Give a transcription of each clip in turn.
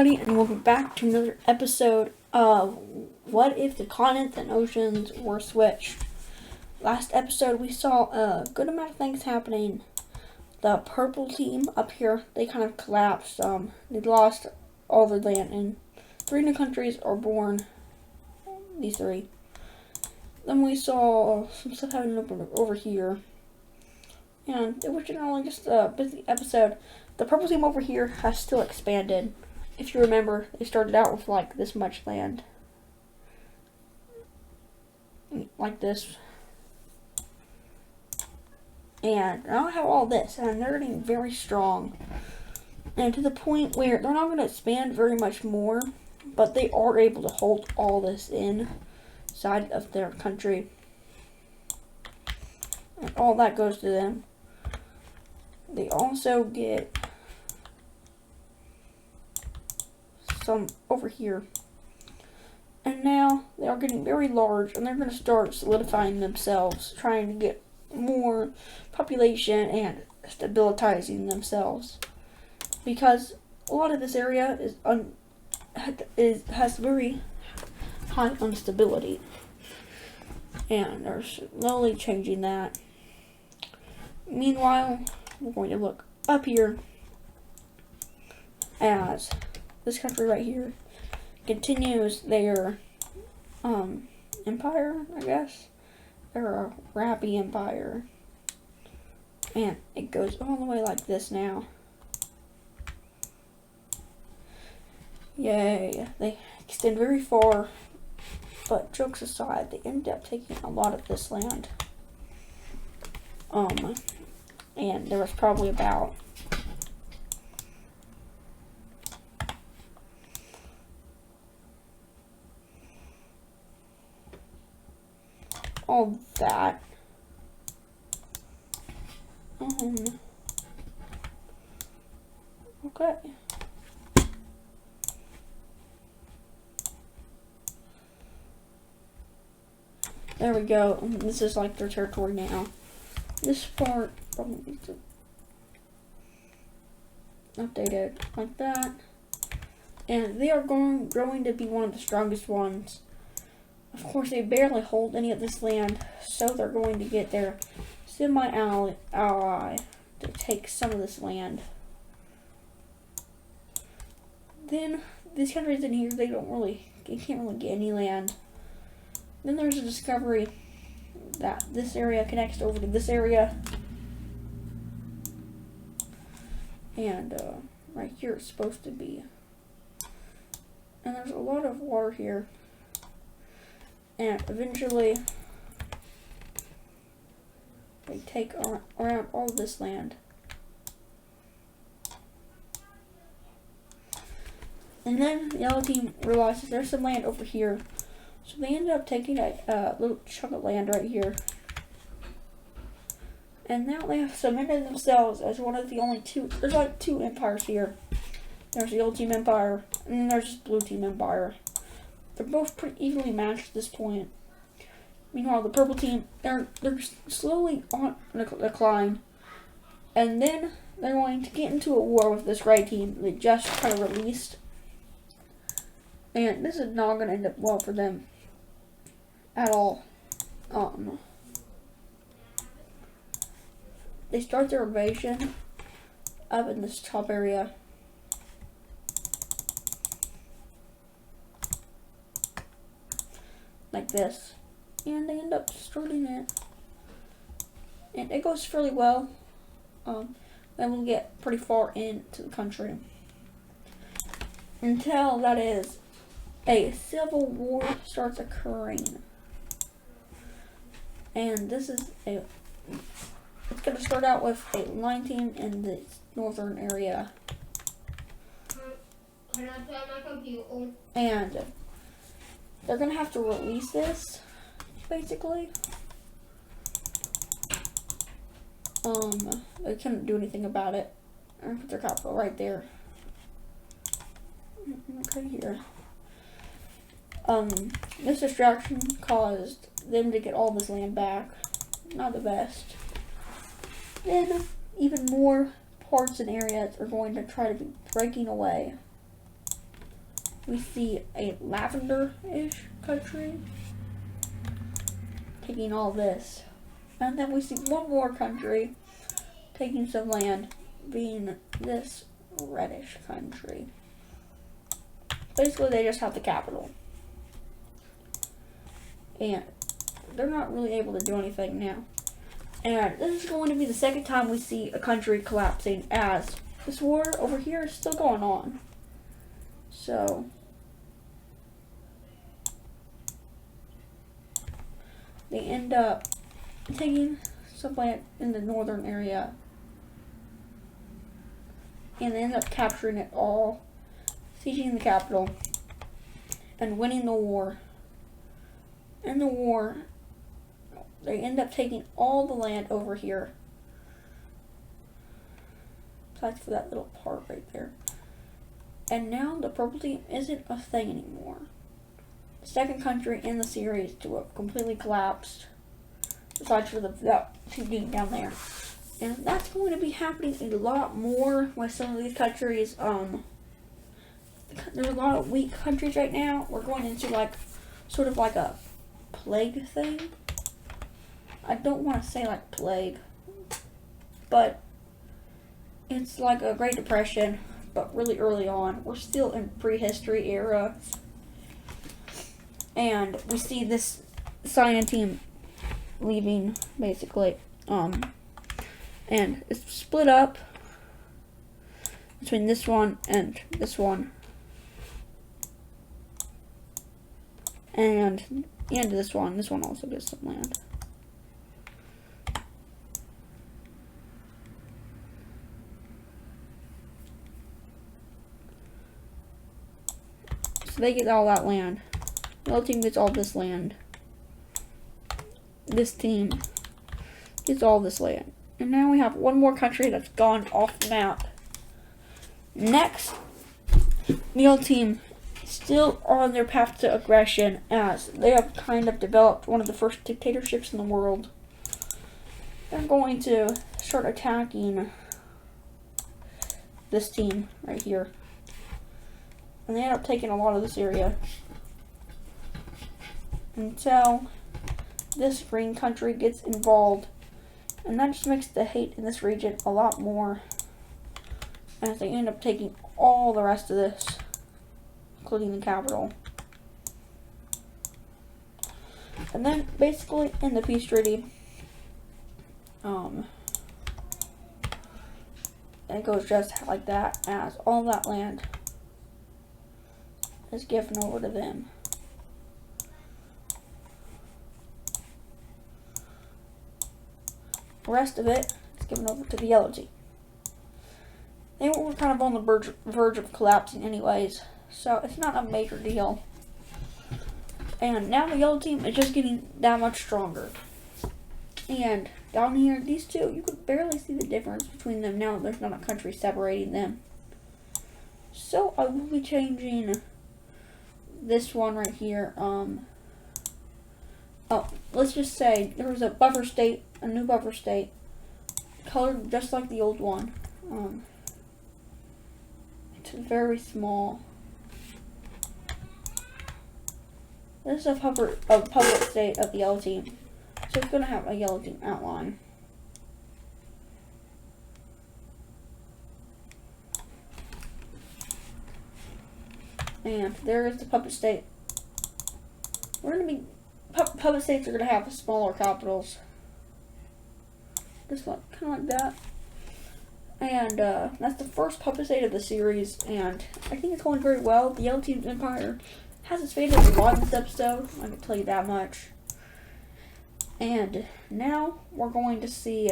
everybody, and we'll be back to another episode of What If the Continents and Oceans Were Switched. Last episode, we saw a good amount of things happening. The purple team up here, they kind of collapsed. They lost all their land, and 3 new countries are born. These 3. Then we saw some stuff happening over here. And it was generally just a busy episode. The purple team over here has still expanded. If you remember, they started out with like this much land. Like this. And now I have all this, and they're getting very strong. And to the point where they're not going to expand very much more, but they are able to hold all this inside of their country. And all that goes to them. They also get some over here. And now they are getting very large, and they're going to start solidifying themselves, trying to get more population and stabilizing themselves. Because a lot of this area has very high instability. And they're slowly changing that. Meanwhile, we're going to look up here as this country right here continues their empire, I guess. They're a rappy empire. And it goes all the way like this now. Yay. They extend very far, but jokes aside, they end up taking a lot of this land. And there was probably about all that. Okay. There we go. This is like their territory now. This part probably needs to update it like that. And they are growing to be one of the strongest ones. Of course, they barely hold any of this land, so they're going to get their semi-ally to take some of this land. Then, these countries in here, they can't really get any land. Then there's a discovery that this area connects over to this area. And right here it's supposed to be. And there's a lot of water here. And eventually they take around all of this land. And then the other team realizes there's some land over here. So they ended up taking a little chunk of land right here. And now they have cemented themselves as one of the only 2. There's like 2 empires here. There's the old team empire, and then there's this blue team empire. They're both pretty evenly matched at this point. Meanwhile, the purple team, they're slowly on a decline. And then they're going to get into a war with this red team they just kind of released. And this is not going to end up well for them at all. They start their invasion up in this top area. Like this. And they end up starting it. And it goes fairly well. Then we'll get pretty far into the country. Until, that is, a civil war starts occurring. And this is it's going to start out with a line team in the northern area. Can I tell my computer? And they're going to have to release this, basically. They couldn't do anything about it. I'm going to put their capital right there. Okay, here. This distraction caused them to get all this land back. Not the best. Then, even more parts and areas are going to try to be breaking away. we see a lavender-ish country taking all this. And then we see one more country taking some land, being this reddish country. Basically, they just have the capital. And they're not really able to do anything now. And this is going to be the second time we see a country collapsing, as this war over here is still going on. So they end up taking some land in the northern area, and they end up capturing it all, sieging the capital, and winning the war. In the war, they end up taking all the land over here, besides for that little part right there. And now the purple team isn't a thing anymore. The second country in the series to have completely collapsed, besides for that team down there. And that's going to be happening a lot more with some of these countries. There's a lot of weak countries right now. We're going into like sort of like a plague thing. I don't want to say like plague, but it's like a Great Depression, but really early on. We're still in prehistory era, and we see this cyan team leaving basically, and it's split up between this one and this one, and this one. This one also gets some land. So they get all that land. The other team gets all this land. This team gets all this land. And now we have one more country that's gone off the map. Next, the other team still on their path to aggression, as they have kind of developed one of the first dictatorships in the world. They're going to start attacking this team right here. And they end up taking a lot of this area until this green country gets involved. And that just makes the hate in this region a lot more, as they end up taking all the rest of this, including the capital. And then basically in the peace treaty, it goes just like that, as all that land is given over to them. The rest of it is given over to the yellow team. They were kind of on the verge of collapsing anyways, so it's not a major deal. And now the yellow team is just getting that much stronger. And down here, these two, you could barely see the difference between them now. There's not a country separating them. So I will be changing this one right here. Let's just say there was a buffer state, a new buffer state, colored just like the old one. It's very small. This is a public state of the yellow team, so it's going to have a yellow team outline. And there is the puppet state. We're going to be puppet states are going to have smaller capitals, just like kind of like that. And that's the first puppet state of the series, and I think it's going very well. The yellow team's empire has its faded a lot in this episode, I can tell you that much. And now we're going to see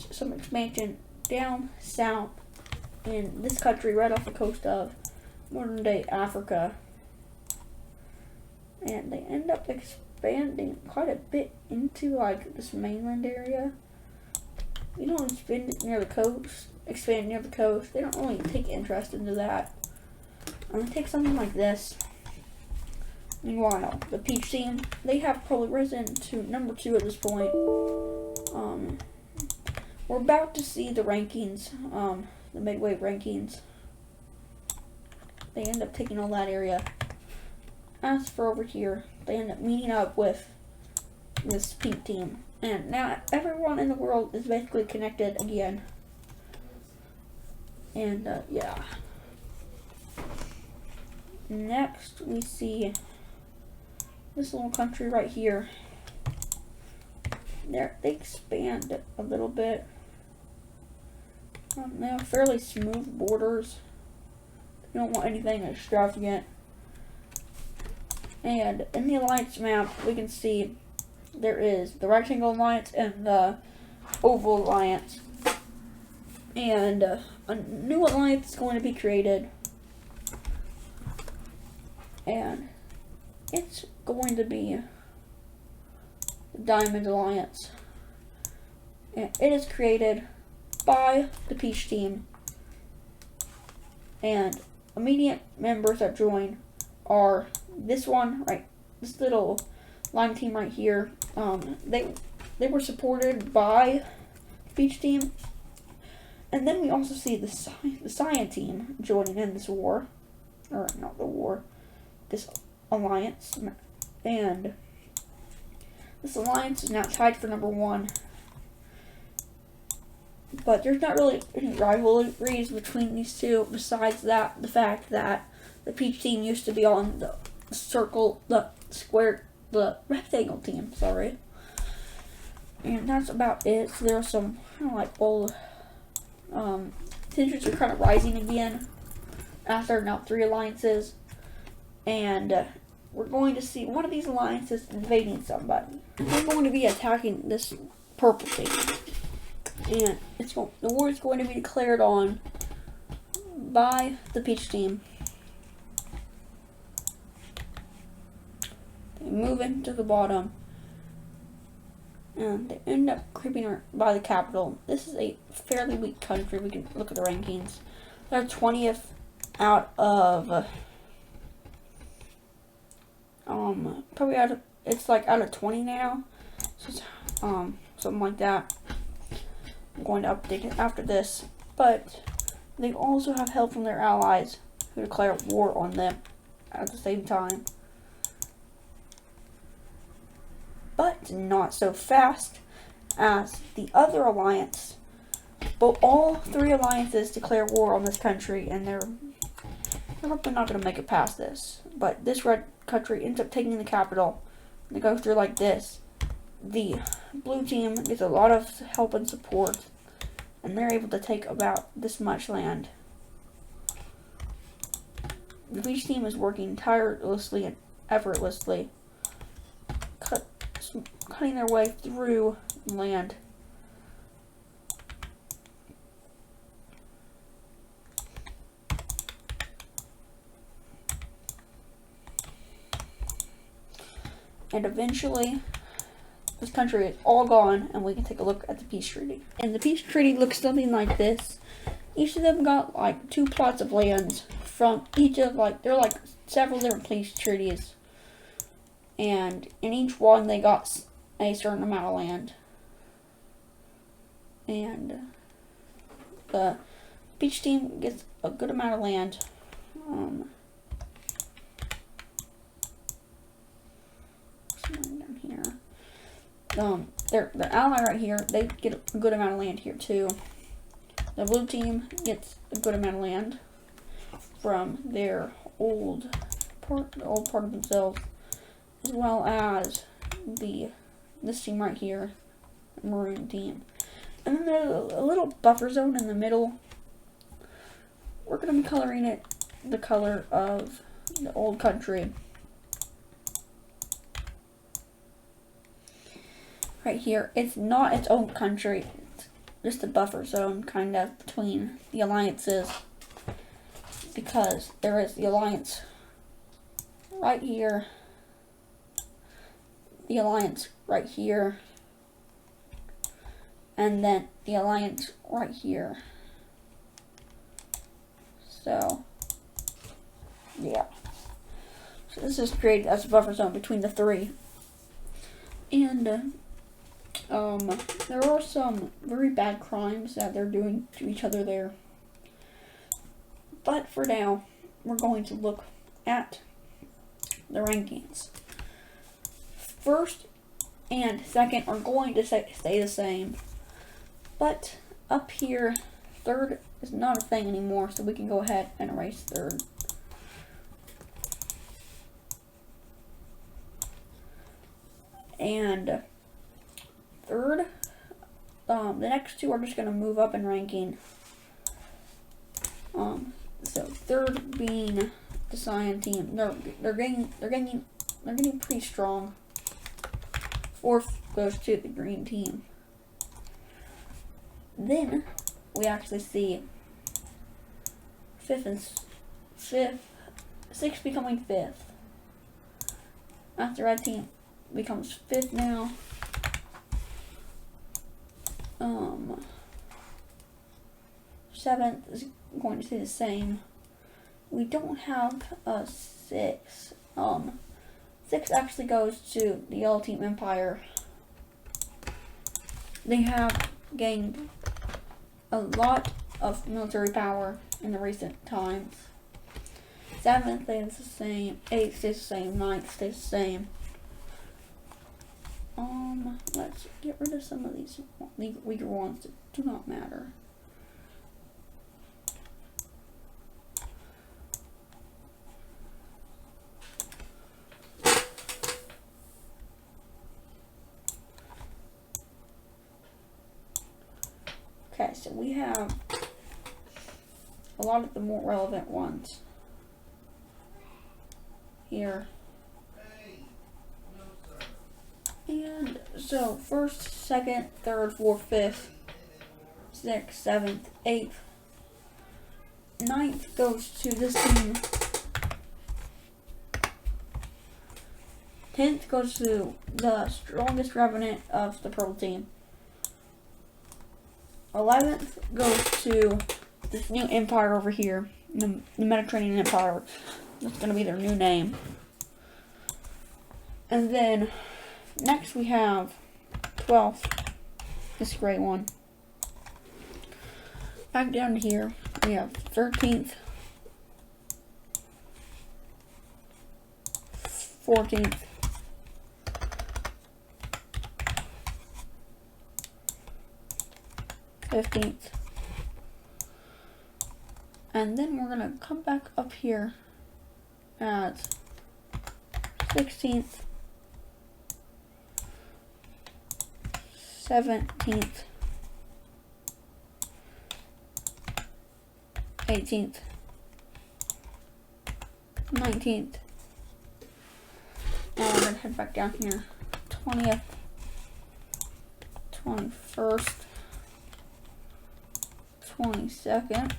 some expansion down south in this country right off the coast of modern day Africa. And they end up expanding quite a bit into like this mainland area. You don't expand near the coast. They don't really take interest into that. And they take something like this. Meanwhile, the peach team, they have probably risen to number 2 at this point. We're about to see the rankings, the midway rankings. they end up taking all that area. As for over here, they end up meeting up with this pink team. And now everyone in the world is basically connected again. And yeah. Next we see this little country right here. They expand a little bit. They have fairly smooth borders. You don't want anything extravagant. And in the alliance map, we can see there is the rectangle alliance and the oval alliance. And a new alliance is going to be created. And it's going to be the Diamond Alliance. And it is created by the Peach team. And immediate members that join are this one, right? This little lime team right here. They were supported by the Peach team. And then we also see the Cyan team joining in this war. Or not the war. This alliance. And this alliance is now tied for number 1. But there's not really any rivalries between these two, besides that, the fact that the Peach team used to be on the rectangle team, sorry. And that's about it. So there are some kind of like old tensions are kind of rising again after now 3 alliances. And we're going to see one of these alliances invading somebody. They're going to be attacking this purple team. And the war is going to be declared on by the Peach team. They move into the bottom. And they end up creeping by the capital. This is a fairly weak country. We can look at the rankings. They're 20th out of probably it's like out of 20 now. So it's, something like that. I'm going to update it after this. But they also have help from their allies who declare war on them at the same time. But not so fast as the other alliance. But all 3 alliances declare war on this country, and they're probably not going to make it past this. But this red country ends up taking the capital. They go through like this. The blue team gets a lot of help and support, and they're able to take about this much land. The Peach team is working tirelessly and effortlessly, cutting their way through land. And eventually, this country is all gone, and we can take a look at the peace treaty. And the peace treaty looks something like this. Each of them got like 2 plots of lands from each of there are like several different peace treaties. And in each one, they got a certain amount of land. And the Peach team gets a good amount of land. Down here. Their ally right here, they get a good amount of land here too. The blue team gets a good amount of land from their old part of themselves, as well as this team right here, the maroon team. And then there's a little buffer zone in the middle. We're going to be coloring it the color of the old country. Right here, it's not its own country. It's just a buffer zone kind of between the alliances, because there is the alliance right here, the alliance right here, and then the alliance right here. So yeah, so this is created as a buffer zone between the 3. And there are some very bad crimes that they're doing to each other there. But for now, we're going to look at the rankings. First and second are going to stay the same, but up here, third is not a thing anymore, so we can go ahead and erase third. And third, the next two are just going to move up in ranking. So third being the cyan team, they're getting pretty strong. Fourth goes to the green team. Then we actually see sixth becoming fifth. After red team becomes fifth now. Seventh is going to stay the same. We don't have a six. Six actually goes to the yellow team Empire. They have gained a lot of military power in the recent times. Seventh stays the same. Eighth stays the same. Ninth stays the same. Let's get rid of some of these weaker ones that do not matter. Okay, so we have a lot of the more relevant ones here. And so first, second, third, fourth, fifth, sixth, seventh, eighth, ninth goes to this team. 10th goes to the strongest revenant of the purple team. 11th goes to this new empire over here, the Mediterranean Empire. That's going to be their new name. And then next we have 12th, this gray one. Back down to here, we have 13th, 14th, 15th. And then we're going to come back up here at 16th, 17th, 18th, 19th. Now we're going to head back down here. 20th, 21st, 22nd,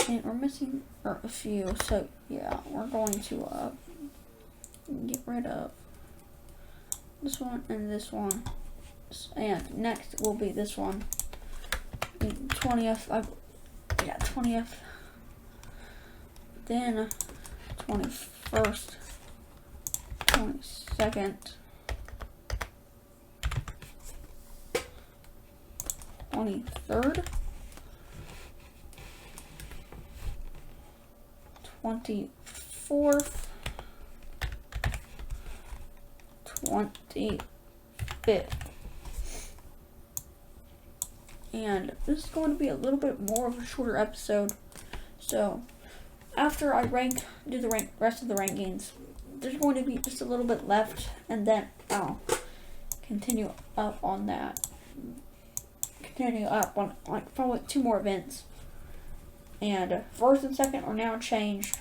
and we're missing a few, so yeah, we're going to get rid of this one and this one, and next will be this one. 20th, 20th, then 21st, 22nd, 23rd, 24th, 25th. And this is going to be a little bit more of a shorter episode. So after I do the rest of the rankings, there's going to be just a little bit left, and then I'll continue up on that. Continue up on like probably 2 more events. And first and second are now changed.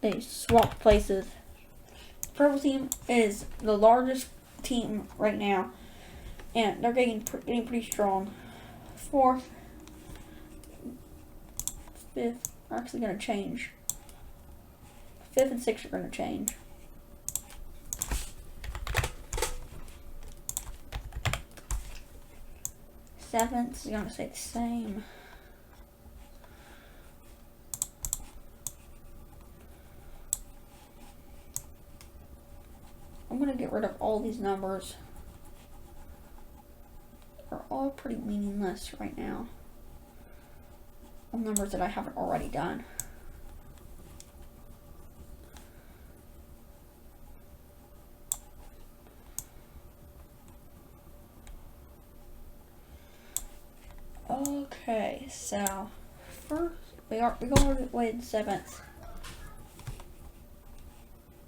They swapped places. Purple team is the largest team right now, and they're getting pretty strong. 4th, 5th are actually going to change. 5th and 6th are going to change. 7th is going to stay the same. I'm going to get rid of all these numbers. feel pretty meaningless right now. All numbers that I haven't already done. Okay, so first we go all the way to the 7th.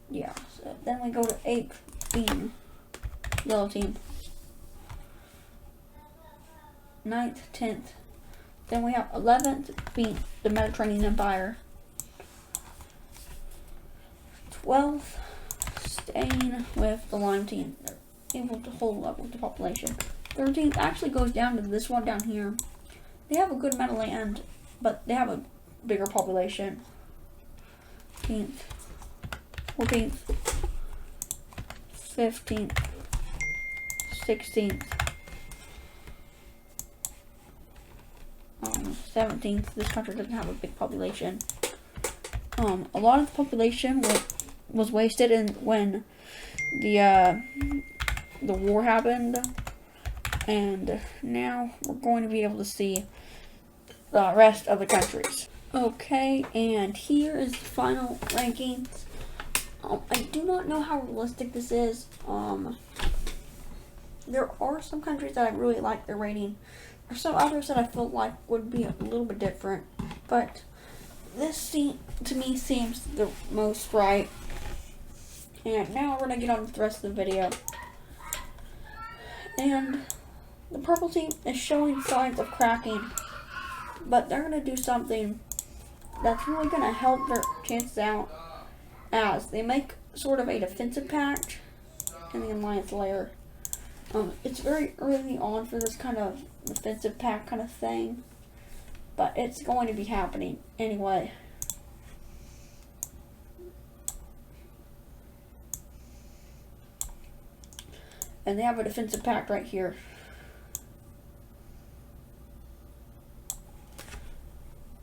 Yeah, so then we go to 8th being yellow team. 9th, 10th. Then we have 11th being the Mediterranean Empire. 12th staying with the lime team. They're able to hold up with the population. 13th actually goes down to this one down here. They have a good amount of land, but they have a bigger population. 15th, 14th, 15th, 16th, 17th. This country doesn't have a big population. A lot of the population was wasted when the war happened, and now we're going to be able to see the rest of the countries. Okay, and here is the final rankings. I do not know how realistic this is. There are some countries that I really like their rating. There's some others that I feel like would be a little bit different, but this to me seems the most right. And now we're gonna get on with the rest of the video. And the purple team is showing signs of cracking, but they're gonna do something that's really gonna help their chances out, as they make sort of a defensive pact in the alliance layer. It's very early on for this kind of defensive pact kind of thing, but it's going to be happening anyway. And they have a defensive pact right here.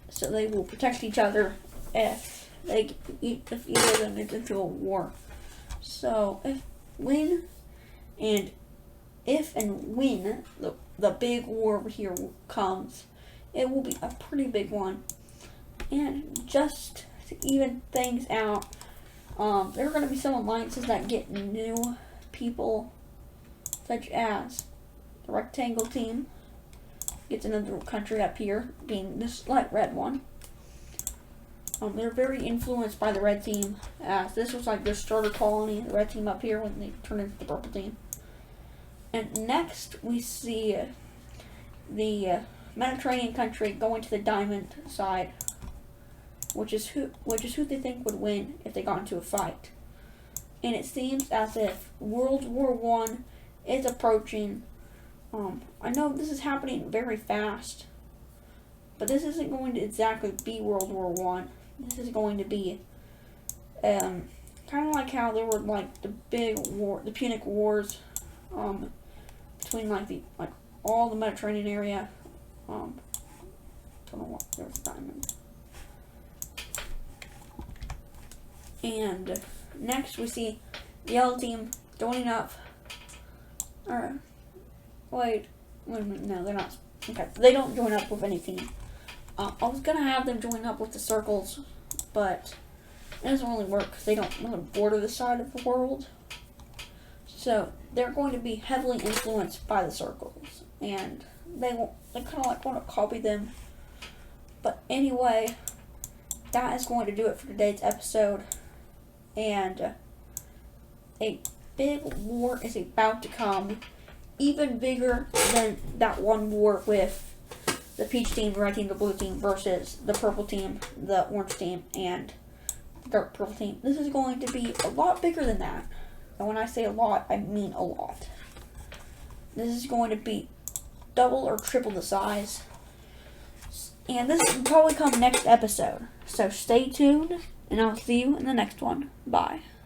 So they will protect each other if either of them gets into a war. So if and when the big war over here comes, it will be a pretty big one. And just to even things out, there are going to be some alliances that get new people, such as the rectangle team gets another country up here, being this light red one. They're very influenced by the red team, as this was like their starter colony, the red team up here, when they turned into the purple team. And next we see the Mediterranean country going to the diamond side, which is who they think would win if they got into a fight. And it seems as if World War I is approaching. I know this is happening very fast, but this isn't going to exactly be World War I. This is going to be kind of like how there were like the big war, the Punic Wars, between all the Mediterranean area. Don't know what, there was diamond. And next we see the yellow team joining up. Wait a minute, no, they're not. Okay, they don't join up with any team. I was gonna have them join up with the circles, but it doesn't really work because they don't really border the side of the world. So they're going to be heavily influenced by the circles, and they kind of like want to copy them. But anyway, that is going to do it for today's episode. And a big war is about to come, even bigger than that one war with the peach team, the red team, the blue team versus the purple team, the orange team, and the dark purple team. This is going to be a lot bigger than that. And when I say a lot, I mean a lot. This is going to be double or triple the size. And this will probably come next episode. So stay tuned, and I'll see you in the next one. Bye.